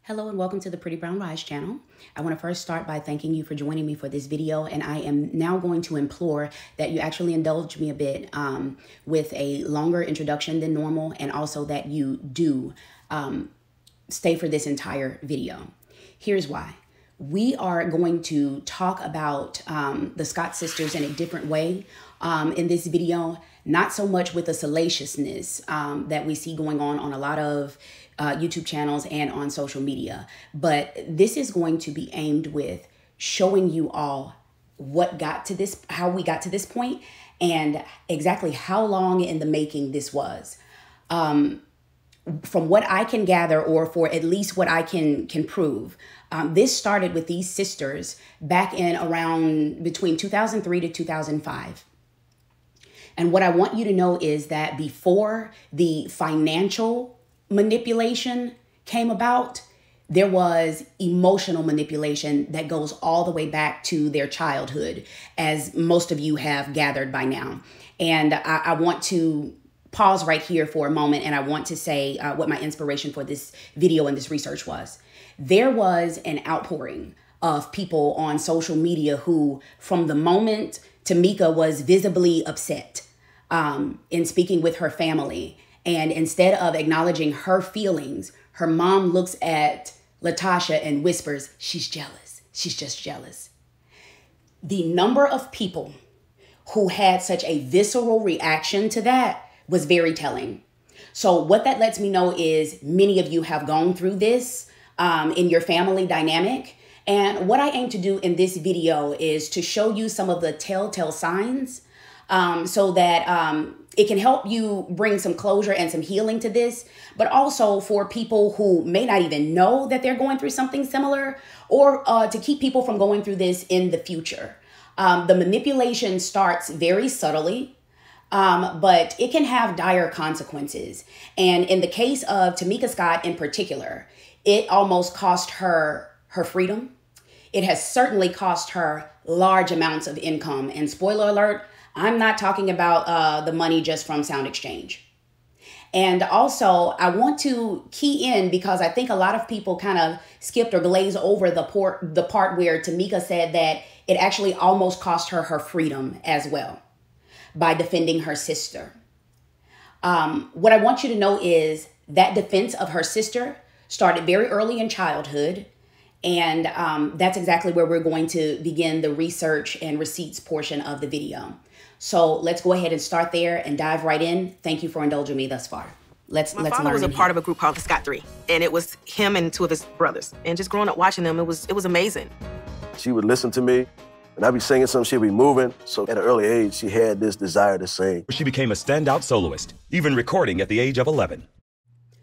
Hello and welcome to the Pretty Brown Rise channel. I want to first start by thanking you for joining me for this video, and I am now going to implore that you actually indulge me a bit with a longer introduction than normal, and also that you do stay for this entire video. Here's why. We are going to talk about the Scott sisters in a different way in this video, not so much with the salaciousness that we see going on a lot of YouTube channels and on social media. But this is going to be aimed with showing you all what got to this, how we got to this point, and exactly how long in the making this was. From what I can gather, or for at least what I can prove, this started with these sisters back in around between 2003 to 2005. And what I want you to know is that before the financial manipulation came about, there was emotional manipulation that goes all the way back to their childhood, as most of you have gathered by now. And I want to pause right here for a moment, and I want to say what my inspiration for this video and this research was. There was an outpouring of people on social media who, from the moment Tamika was visibly upset in speaking with her family, and instead of acknowledging her feelings, her mom looks at Latasha and whispers, "She's jealous. She's just jealous." The number of people who had such a visceral reaction to that was very telling. So what that lets me know is many of you have gone through this in your family dynamic. And what I aim to do in this video is to show you some of the telltale signs so that it can help you bring some closure and some healing to this, but also for people who may not even know that they're going through something similar, or to keep people from going through this in the future. The manipulation starts very subtly, but it can have dire consequences. And in the case of Tamika Scott in particular, it almost cost her her freedom. It has certainly cost her large amounts of income. And spoiler alert, I'm not talking about the money just from Sound Exchange. And also, I want to key in, because I think a lot of people kind of skipped or glazed over the part where Tamika said that it actually almost cost her her freedom as well by defending her sister. What I want you to know is that defense of her sister started very early in childhood. And that's exactly where we're going to begin the research and receipts portion of the video. So let's go ahead and start there and dive right in. Thank you for indulging me thus far. Let's learn. My father was a part of a group called the Scott Three, and it was him and two of his brothers. And just growing up watching them, it was amazing. She would listen to me, and I'd be singing something, she'd be moving. So at an early age, she had this desire to sing. She became a standout soloist, even recording at the age of 11.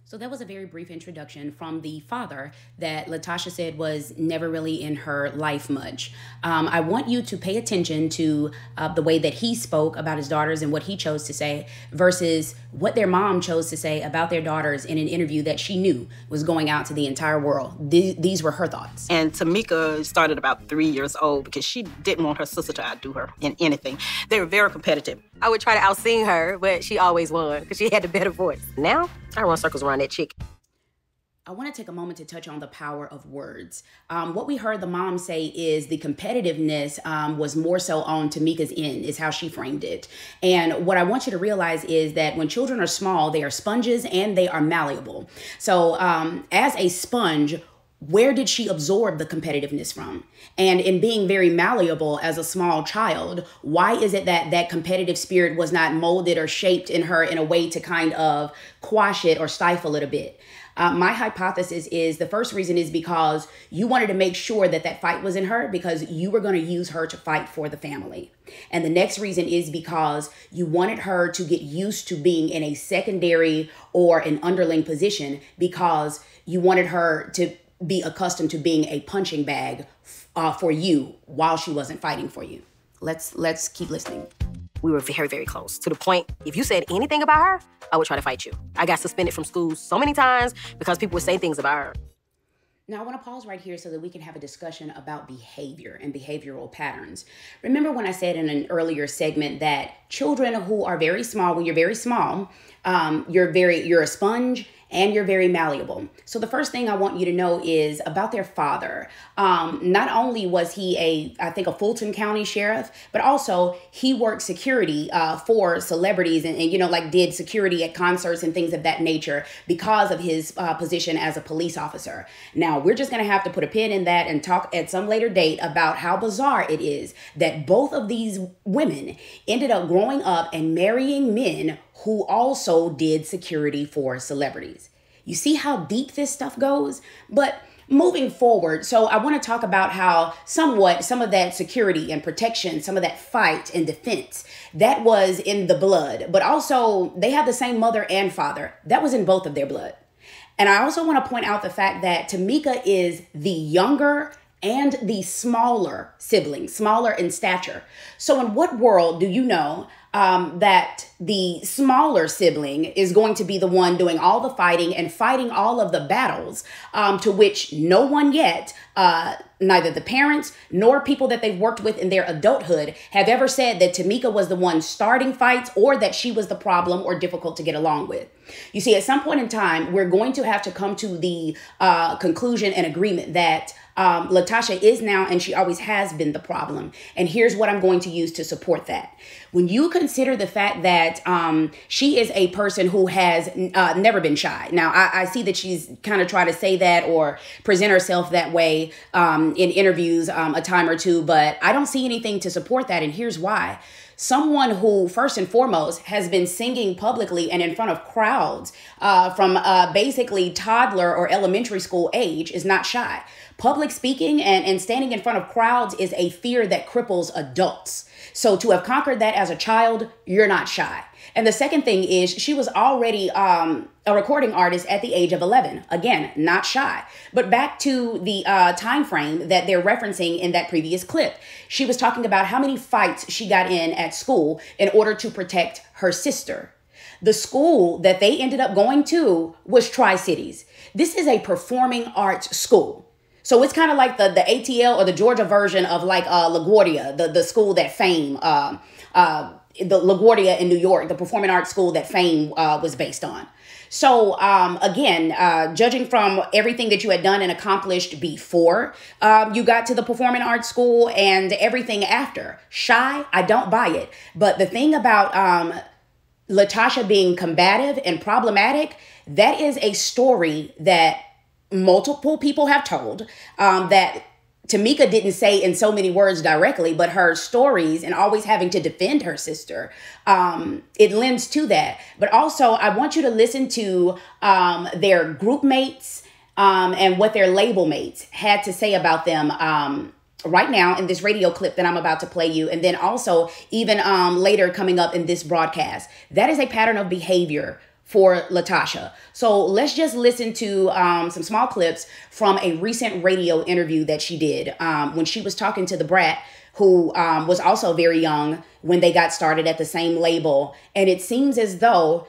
So that was a very brief introduction from the father that Latasha said was never really in her life much. I want you to pay attention to the way that he spoke about his daughters and what he chose to say versus what their mom chose to say about their daughters in an interview that she knew was going out to the entire world. These were her thoughts. And Tamika started about 3 years old because she didn't want her sister to outdo her in anything. They were very competitive. I would try to out-sing her, but she always won because she had the better voice. Now, I run circles around that chick. I want to take a moment to touch on the power of words. What we heard the mom say is the competitiveness was more so on Tamika's end, is how she framed it. And what I want you to realize is that when children are small, they are sponges and they are malleable. So as a sponge, where did she absorb the competitiveness from? And in being very malleable as a small child, why is it that that competitive spirit was not molded or shaped in her in a way to kind of quash it or stifle it a bit? My hypothesis is the first reason is because you wanted to make sure that that fight was in her, because you were going to use her to fight for the family. And the next reason is because you wanted her to get used to being in a secondary or an underling position, because you wanted her to be accustomed to being a punching bag for you while she wasn't fighting for you. Let's keep listening. We were very, very close, to the point, if you said anything about her, I would try to fight you. I got suspended from school so many times because people would say things about her. Now, I want to pause right here so that we can have a discussion about behavior and behavioral patterns. Remember when I said in an earlier segment that children who are very small, when you're very small, you're a sponge and you're very malleable. So the first thing I want you to know is about their father. Not only was he I think a Fulton County sheriff, but also he worked security for celebrities and you know, like did security at concerts and things of that nature because of his position as a police officer. Now, we're just going to have to put a pin in that and talk at some later date about how bizarre it is that both of these women ended up growing up and marrying men who also did security for celebrities. You see how deep this stuff goes? But moving forward, so I want to talk about how some of that security and protection, some of that fight and defense, that was in the blood. But also, they have the same mother and father. That was in both of their blood. And I also want to point out the fact that Tamika is the younger and the smaller sibling, smaller in stature. So in what world do you know that the smaller sibling is going to be the one doing all the fighting and fighting all of the battles to which no one yet, neither the parents nor people that they've worked with in their adulthood have ever said that Tamika was the one starting fights or that she was the problem or difficult to get along with. You see, at some point in time, we're going to have to come to the conclusion and agreement that LaTocha is now, and she always has been, the problem. And here's what I'm going to use to support that. When you consider the fact that she is a person who has never been shy. Now, I see that she's kind of tried to say that or present herself that way in interviews a time or two, but I don't see anything to support that. And here's why. Someone who, first and foremost, has been singing publicly and in front of crowds from basically toddler or elementary school age is not shy. Public speaking and standing in front of crowds is a fear that cripples adults. So to have conquered that as a child, you're not shy. And the second thing is she was already a recording artist at the age of 11. Again, not shy. But back to the time frame that they're referencing in that previous clip. She was talking about how many fights she got in school in order to protect her sister. The school that they ended up going to was Tri-Cities. This is a performing arts school. So it's kind of like the ATL or the Georgia version of like LaGuardia, the school that Fame, the LaGuardia in New York, the performing arts school that Fame was based on. So again, judging from everything that you had done and accomplished before you got to the performing arts school and everything after, shy, I don't buy it. But the thing about LaTocha being combative and problematic, that is a story that multiple people have told that Tamika didn't say in so many words directly, but her stories and always having to defend her sister, it lends to that. But also, I want you to listen to their group mates and what their label mates had to say about them right now in this radio clip that I'm about to play you. And then also even later coming up in this broadcast. That is a pattern of behavior for LaTocha. So let's just listen to some small clips from a recent radio interview that she did when she was talking to the Brat, who was also very young when they got started at the same label. And it seems as though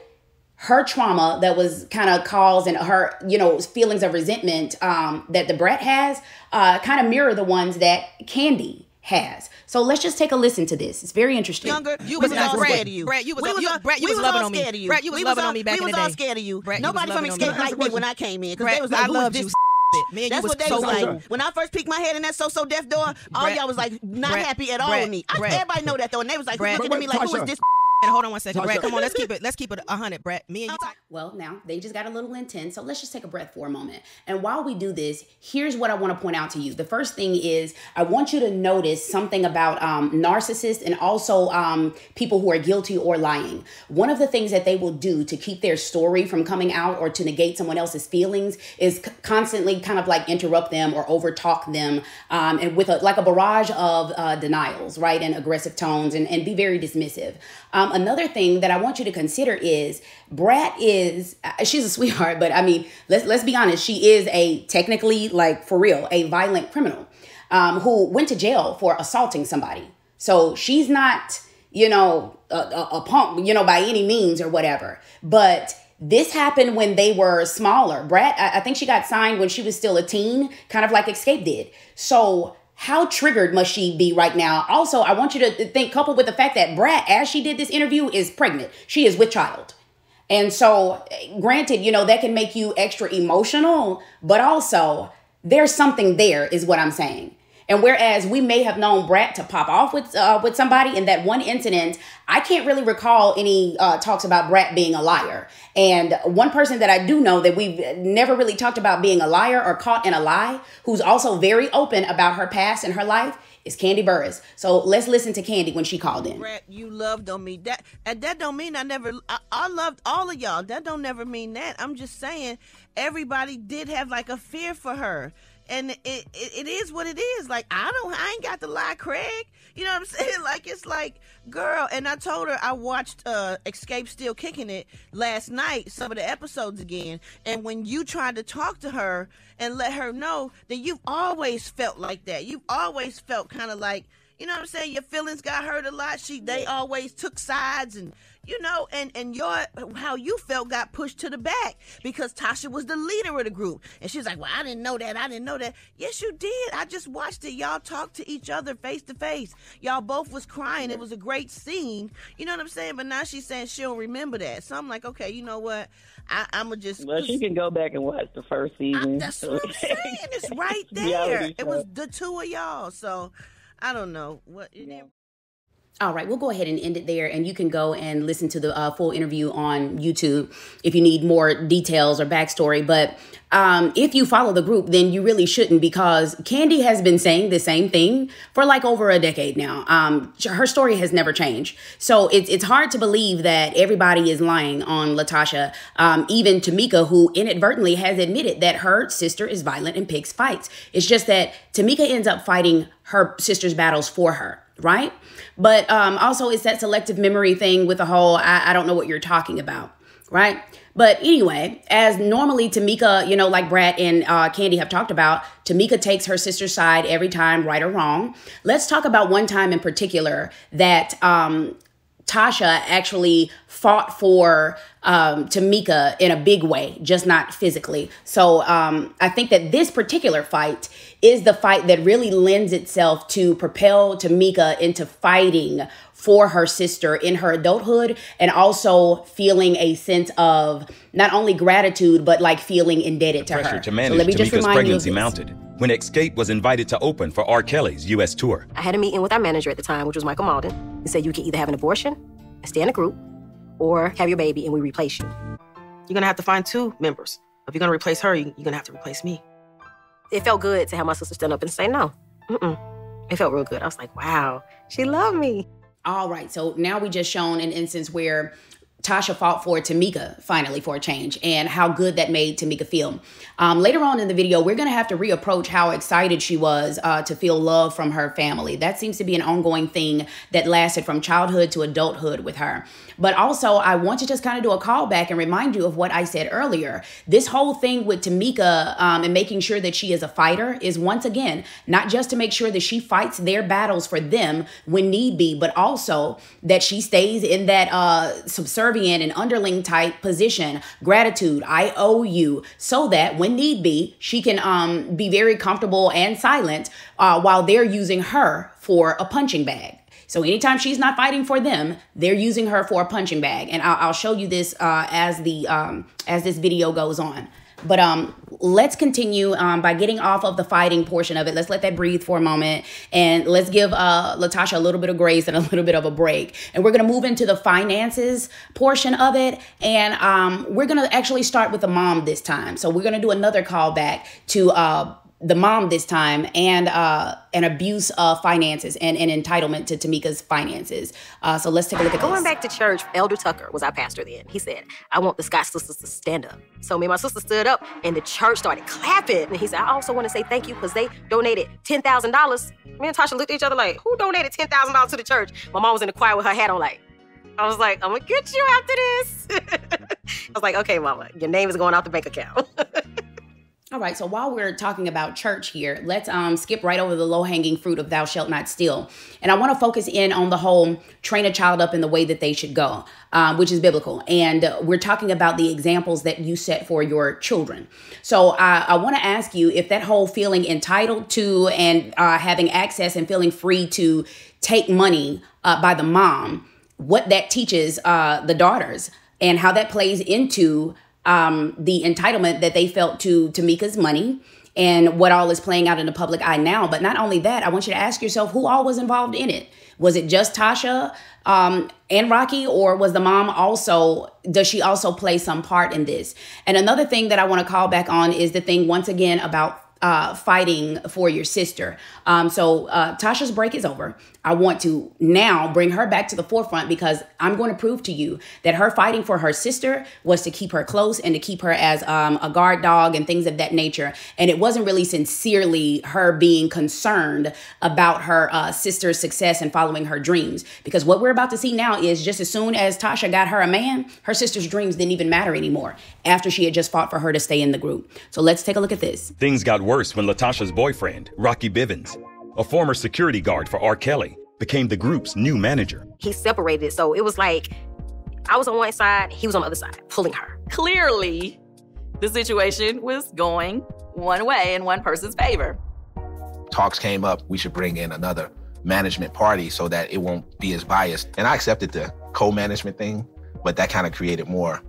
her trauma that was kind of caused and her, feelings of resentment that the Brat has kind of mirror the ones that Kandi has. So let's just take a listen to this. It's very interesting. Younger, you was all scared of you. Brett, you was loving on me. Brett, you was loving on me back in the day. We was all scared of you. Nobody from Escape liked me when I came in because they was like, who is this? That's what they was like. When I first peeked my head in that So Def door, all y'all was like not happy at all with me. Everybody know that though, and they was like looking at me like, who is this? And hold on one second, Brett. Come on, let's keep it 100, Brett. Me and you. Well, now they just got a little intense, so let's just take a breath for a moment. And while we do this, here's what I want to point out to you. The first thing is I want you to notice something about narcissists and also people who are guilty or lying. One of the things that they will do to keep their story from coming out or to negate someone else's feelings is constantly kind of like interrupt them or overtalk them and with like a barrage of denials, right, and aggressive tones and be very dismissive. Another thing that I want you to consider is Brat she's a sweetheart, but I mean, let's be honest. She is technically, like for real, a violent criminal who went to jail for assaulting somebody. So she's not, a punk, by any means or whatever. But this happened when they were smaller. Brat, I think she got signed when she was still a teen, kind of like Escape did. So how triggered must she be right now? Also, I want you to think, coupled with the fact that Brat, as she did this interview, is pregnant. She is with child. And so, granted, you know, that can make you extra emotional, but also there's something there is what I'm saying. And whereas we may have known Brat to pop off with somebody in that one incident, I can't really recall any talks about Brat being a liar. And one person that I do know that we've never really talked about being a liar or caught in a lie, who's also very open about her past and her life, is Kandi Burruss. So let's listen to Kandi when she called in. Brat, you loved on me. That don't mean I loved all of y'all. That don't never mean that. I'm just saying everybody did have like a fear for her. And it is what it is. Like, I ain't got to lie, Craig. You know what I'm saying? Like, it's like, girl. And I told her I watched Escape Still Kicking It last night, some of the episodes again. And when you tried to talk to her and let her know that you've always felt like that. You've always felt kind of like, you know what I'm saying? Your feelings got hurt a lot. They always took sides, and you know, and how you felt got pushed to the back because Tasha was the leader of the group. And she was like, well, I didn't know that. Yes, you did. I just watched it. Y'all talked to each other face to face. Y'all both was crying. It was a great scene. You know what I'm saying? But now she's saying she don't remember that. So I'm like, okay, you know what? I'm going to just... Well, she can go back and watch the first season. That's what I'm saying. It's right there. It was the two of y'all. So... I don't know what. All right, we'll go ahead and end it there, and you can go and listen to the full interview on YouTube if you need more details or backstory. But if you follow the group, then you really shouldn't, because Kandi has been saying the same thing for like over a decade now. Her story has never changed. So it's hard to believe that everybody is lying on Latasha. Even Tamika, who inadvertently has admitted that her sister is violent and picks fights. It's just that Tamika ends up fighting her sister's battles for her, right? But also it's that selective memory thing with the whole, I don't know what you're talking about, right? But anyway, as normally Tamika, you know, like Brat and Kandi have talked about, Tamika takes her sister's side every time, right or wrong. Let's talk about one time in particular that Tasha actually fought for Tamika in a big way, just not physically. So I think that this particular fight is the fight that really lends itself to propel Tamika into fighting for her sister in her adulthood, and also feeling a sense of not only gratitude, but like feeling indebted to her. Pressure to manage Tamika's pregnancy mounted when Escape was invited to open for R. Kelly's U.S. tour. I had a meeting with our manager at the time, which was Michael Malden. He said you can either have an abortion and stay in a group, or have your baby and we replace you. You're gonna have to find two members. If you're gonna replace her, you're gonna have to replace me. It felt good to have my sister stand up and say no. It felt real good. I was like, wow, she loved me. All right, so now we just shown an instance where Tasha fought for Tamika, finally, for a change, and how good that made Tamika feel. Later on in the video, we're going to have to reapproach how excited she was to feel love from her family. That seems to be an ongoing thing that lasted from childhood to adulthood with her. But also, I want to just kind of do a callback and remind you of what I said earlier. This whole thing with Tamika and making sure that she is a fighter is, once again, not just to make sure that she fights their battles for them when need be, but also that she stays in that subservient and underling type position, gratitude, I owe you, so that when need be, she can be very comfortable and silent while they're using her for a punching bag. So anytime she's not fighting for them, they're using her for a punching bag. And I'll show you this as this video goes on. But let's continue by getting off of the fighting portion of it. Let's let that breathe for a moment. And let's give Latasha a little bit of grace and a little bit of a break. And we're going to move into the finances portion of it. And we're going to actually start with the mom this time. So we're going to do another callback to the mom this time, and an abuse of finances and an entitlement to Tamika's finances. So let's take a look at Going back to church, Elder Tucker was our pastor then. He said, I want the Scott sisters to stand up. So me and my sister stood up, and the church started clapping. And he said, I also want to say thank you because they donated $10,000. Me and Tasha looked at each other like, who donated $10,000 to the church? My mom was in the choir with her hat on like, I was like, I'm going to get you after this. I was like, okay, mama, your name is going out the bank account. All right, so while we're talking about church here, let's skip right over the low-hanging fruit of thou shalt not steal. And I want to focus in on the whole train a child up in the way that they should go, which is biblical. And we're talking about the examples that you set for your children. So I want to ask you if that whole feeling entitled to and having access and feeling free to take money by the mom, what that teaches the daughters. and how that plays into the entitlement that they felt to Tamika's money and what all is playing out in the public eye now. But not only that, I want you to ask yourself who all was involved in it. Was it just Tasha and Rocky, or was the mom also, does she also play some part in this? And another thing that I want to call back on is the thing once again about fighting for your sister. So Tasha's break is over. I want to now bring her back to the forefront because I'm going to prove to you that her fighting for her sister was to keep her close and to keep her as a guard dog and things of that nature. And it wasn't really sincerely her being concerned about her sister's success and following her dreams. Because what we're about to see now is just as soon as Tasha got her a man, her sister's dreams didn't even matter anymore after she had just fought for her to stay in the group. So let's take a look at this. Things got worse when LaTasha's boyfriend, Rocky Bivens, a former security guard for R. Kelly, became the group's new manager. He separated, so it was like I was on one side, he was on the other side, pulling her. Clearly, the situation was going one way in one person's favor. Talks came up, we should bring in another management party so that it won't be as biased. And I accepted the co-management thing, but that kind of created more,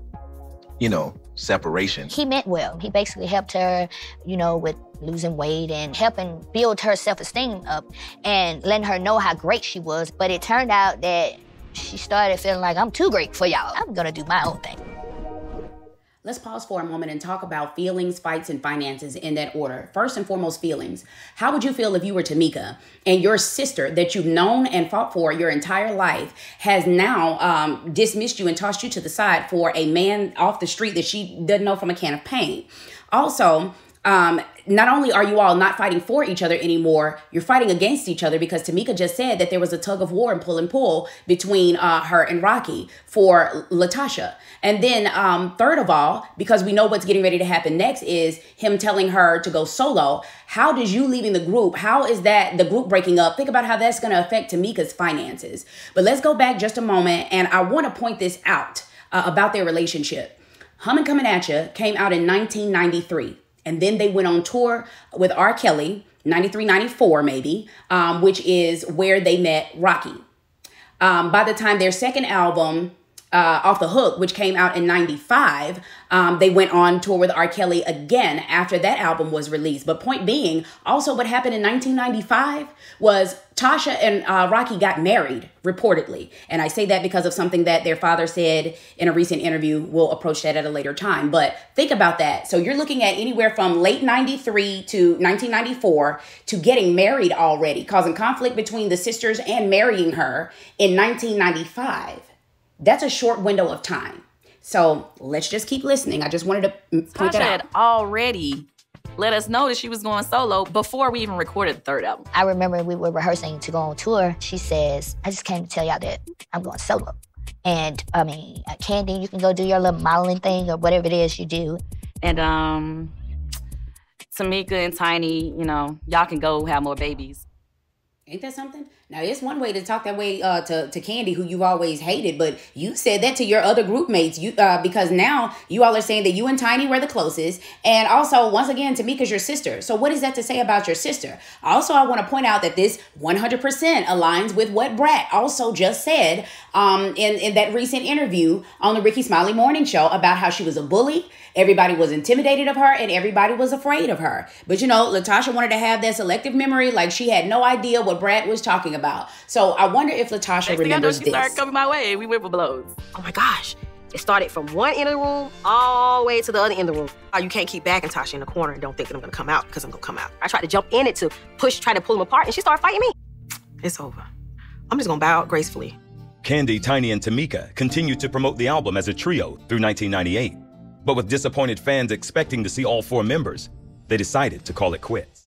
separation. He meant well. He basically helped her, with losing weight and helping build her self-esteem up and letting her know how great she was. But it turned out that she started feeling like, I'm too great for y'all. I'm gonna do my own thing. Let's pause for a moment and talk about feelings, fights, and finances in that order. First and foremost, feelings. How would you feel if you were Tamika and your sister that you've known and fought for your entire life has now dismissed you and tossed you to the side for a man off the street that she doesn't know from a can of paint? Also, not only are you all not fighting for each other anymore, you're fighting against each other because Tamika just said that there was a tug of war and pull between her and Rocky for LaTasha. And then third of all, because we know what's getting ready to happen next is him telling her to go solo. How does you leaving the group, how is that the group breaking up? Think about how that's going to affect Tamika's finances. But let's go back just a moment, and I want to point this out about their relationship. Hummin' Comin' At Ya came out in 1993. And then they went on tour with R. Kelly, 93, 94 maybe, which is where they met Rocky. By the time their second album, Off the Hook, which came out in 95, they went on tour with R. Kelly again after that album was released. But point being, also what happened in 1995 was Tasha and Rocky got married, reportedly. And I say that because of something that their father said in a recent interview. We'll approach that at a later time. But think about that. So you're looking at anywhere from late 93 to 1994 to getting married already, causing conflict between the sisters and marrying her in 1995. That's a short window of time. So let's just keep listening. I just wanted to point that out. Tasha had already let us know that she was going solo before we even recorded the third album. I remember we were rehearsing to go on tour. She says, I just came to tell y'all that I'm going solo. And Candy, you can go do your little modeling thing or whatever it is you do. And Tamika and Tiny, y'all can go have more babies. Ain't that something? Now, it's one way to talk that way to Candy, who you've always hated, but you said that to your other group mates because now you all are saying that you and Tiny were the closest. And also, once again, Tamika's your sister. So what is that to say about your sister? Also, I want to point out that this 100% aligns with what Brat also just said in that recent interview on the Ricky Smiley Morning Show about how she was a bully. Everybody was intimidated of her and everybody was afraid of her. But LaTasha wanted to have that selective memory, like she had no idea what Brat was talking about. So I wonder if LaTasha remembers this. She started coming my way. We went for blows. Oh my gosh. It started from one end of the room all the way to the other end of the room. You can't keep backing Tasha in the corner and don't think that I'm going to come out because I'm going to come out. I tried to jump in it to try to pull him apart, and she started fighting me. It's over. I'm just going to bow out gracefully. Candy, Tiny, and Tamika continued to promote the album as a trio through 1998. But with disappointed fans expecting to see all four members, they decided to call it quits.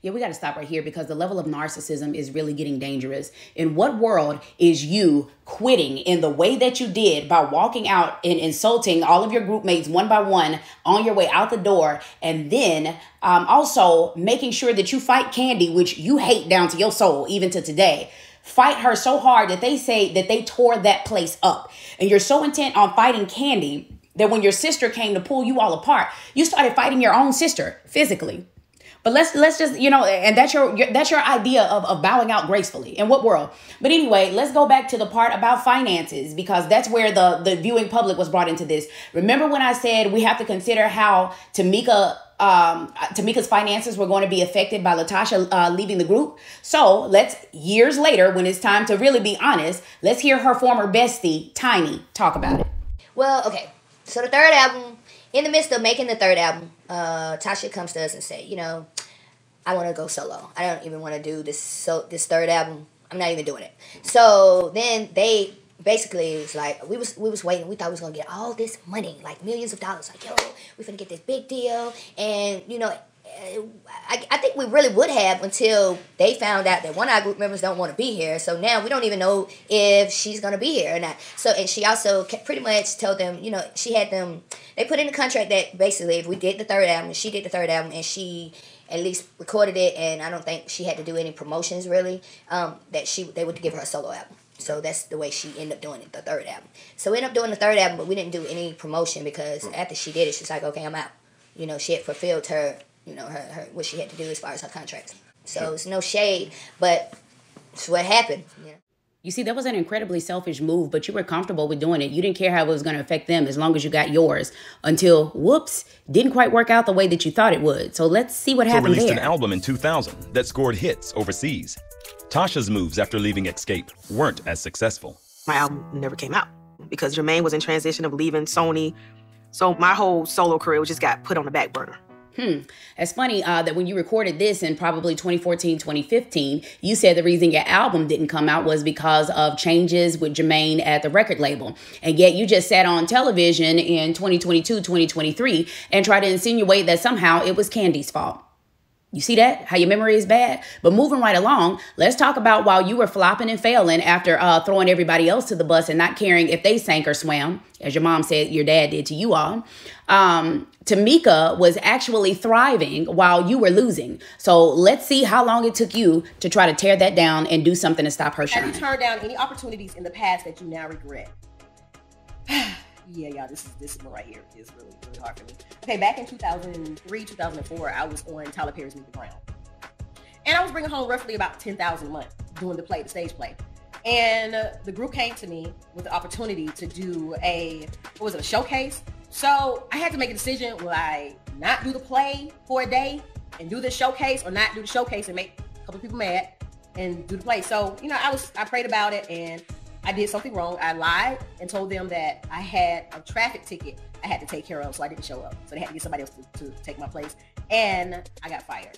Yeah, we got to stop right here because the level of narcissism is really getting dangerous. In what world is you quitting in the way that you did by walking out and insulting all of your group mates one by one on your way out the door, and then also making sure that you fight Candy, which you hate down to your soul, even to today. Fight her so hard that they say that they tore that place up. And you're so intent on fighting Candy that when your sister came to pull you all apart, you started fighting your own sister physically. But let's just, you know, and that's your idea of bowing out gracefully. In what world? But anyway, let's go back to the part about finances, because that's where the viewing public was brought into this. Remember when I said we have to consider how Tamika's finances were going to be affected by LaTocha leaving the group? So let's, years later, when it's time to really be honest, let's hear her former bestie, Tiny, talk about it. Well, okay. So the third album, in the midst of making the third album, Tasha comes to us and say, you know, I want to go solo. I don't even want to do this third album. I'm not even doing it. So then they basically, it's like, we was waiting. We thought we was going to get all this money, like millions of dollars. Like, yo, we're going to get this big deal. And, you know, I think we really would have until they found out that one of our group members don't want to be here. So now we don't even know if she's going to be here or not. So, and she also pretty much told them, you know, she had them, they put in the contract that basically if we did the third album, she did the third album, and she at least recorded it, and I don't think she had to do any promotions really, that they would give her a solo album. So that's the way she ended up doing it, the third album. So we ended up doing the third album, but we didn't do any promotion because after she did it, she's like, okay, I'm out. You know, she had fulfilled her, you know, her what she had to do as far as her contracts. So it's no shade, but it's what happened. You know? You see, that was an incredibly selfish move, but you were comfortable with doing it. You didn't care how it was going to affect them as long as you got yours, until, whoops, didn't quite work out the way that you thought it would. So let's see what happened there. Released an album in 2000 that scored hits overseas. Tasha's moves after leaving Xscape weren't as successful. My album never came out because Jermaine was in transition of leaving Sony. So my whole solo career just got put on the back burner. It's funny that when you recorded this in probably 2014, 2015, you said the reason your album didn't come out was because of changes with Jermaine at the record label. And yet you just sat on television in 2022, 2023 and tried to insinuate that somehow it was Candy's fault. You see that? How your memory is bad? But moving right along, let's talk about while you were flopping and failing after throwing everybody else to the bus and not caring if they sank or swam, as your mom said your dad did to you all. Tamika was actually thriving while you were losing. So let's see how long it took you to try to tear that down and do something to stop her shining. Have you turned down any opportunities in the past that you now regret? Yeah, y'all, this one right here is really, really hard for me. Okay, back in 2003, 2004, I was on Tyler Perry's Meet the Ground. And I was bringing home roughly about $10,000 a month doing the stage play. And the group came to me with the opportunity to do a showcase? So I had to make a decision, will I not do the play for a day and do the showcase, or not do the showcase and make a couple people mad and do the play? So, you know, I prayed about it, and I did something wrong. I lied and told them that I had a traffic ticket I had to take care of, so I didn't show up. So they had to get somebody else to take my place. And I got fired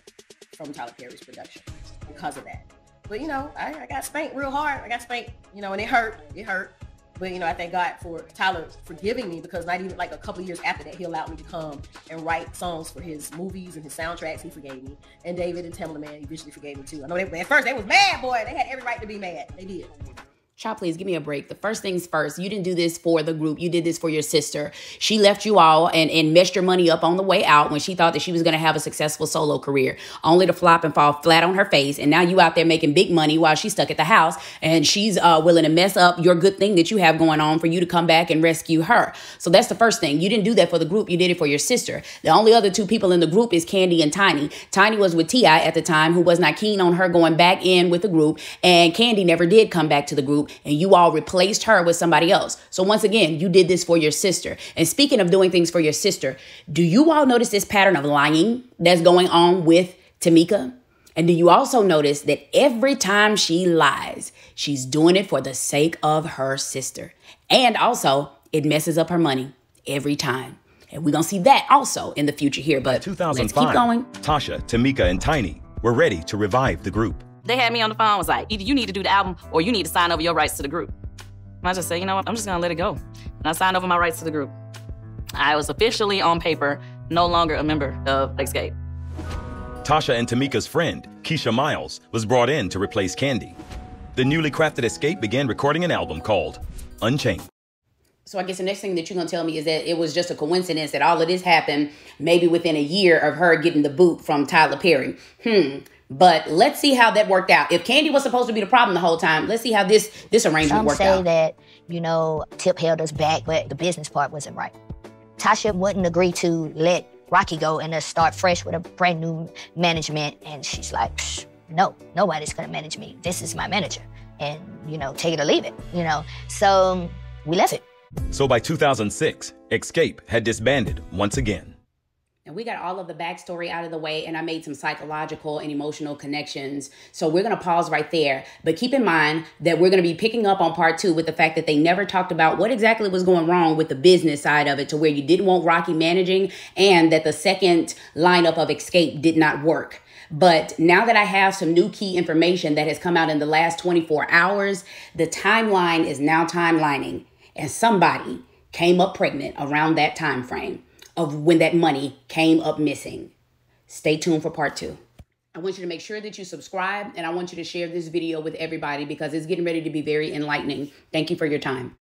from Tyler Perry's production because of that. But, you know, I got spanked real hard. I got spanked, you know, and it hurt. It hurt. But, you know, I thank God for Tyler forgiving me, because not even like a couple of years after that, he allowed me to come and write songs for his movies and his soundtracks. He forgave me. And David and Tamela Mann eventually forgave me too. I know at first they was mad, boy. They had every right to be mad. They did. Child, please give me a break. The first things first, you didn't do this for the group. You did this for your sister. She left you all and messed your money up on the way out when she thought that she was going to have a successful solo career, only to flop and fall flat on her face. And now you out there making big money while she's stuck at the house, and she's willing to mess up your good thing that you have going on for you to come back and rescue her. So that's the first thing. You didn't do that for the group. You did it for your sister. The only other two people in the group is Candy and Tiny. Tiny was with T.I. at the time, who was not keen on her going back in with the group. And Candy never did come back to the group. And you all replaced her with somebody else. So once again, you did this for your sister. And speaking of doing things for your sister, do you all notice this pattern of lying that's going on with Tamika? And do you also notice that every time she lies, she's doing it for the sake of her sister? And also, it messes up her money every time. And we're going to see that also in the future here. But 2005, let's keep going. Tasha, Tamika, and Tiny were ready to revive the group. They had me on the phone, was like, either you need to do the album or you need to sign over your rights to the group. And I just said, you know what, I'm just gonna let it go. And I signed over my rights to the group. I was officially, on paper, no longer a member of Xscape. Tasha and Tamika's friend, Keisha Miles, was brought in to replace Candy. The newly crafted Xscape began recording an album called Unchained. So I guess the next thing that you're going to tell me is that it was just a coincidence that all of this happened maybe within a year of her getting the boot from Tyler Perry. But let's see how that worked out. If Candy was supposed to be the problem the whole time, let's see how this arrangement worked out. Some say that, you know, Tip held us back, but the business part wasn't right. Tasha wouldn't agree to let Rocky go and start fresh with a brand new management. And she's like, no, nobody's gonna manage me. This is my manager. And, you know, take it or leave it, you know? So we left it. So by 2006, Xscape had disbanded once again. And we got all of the backstory out of the way, and I made some psychological and emotional connections. So we're going to pause right there. But keep in mind that we're going to be picking up on part 2 with the fact that they never talked about what exactly was going wrong with the business side of it, to where you didn't want Rocky managing, and that the second lineup of Xscape did not work. But now that I have some new key information that has come out in the last 24 hours, the timeline is now timelining. And somebody came up pregnant around that time frame of when that money came up missing. Stay tuned for part 2. I want you to make sure that you subscribe, and I want you to share this video with everybody because it's getting ready to be very enlightening. Thank you for your time.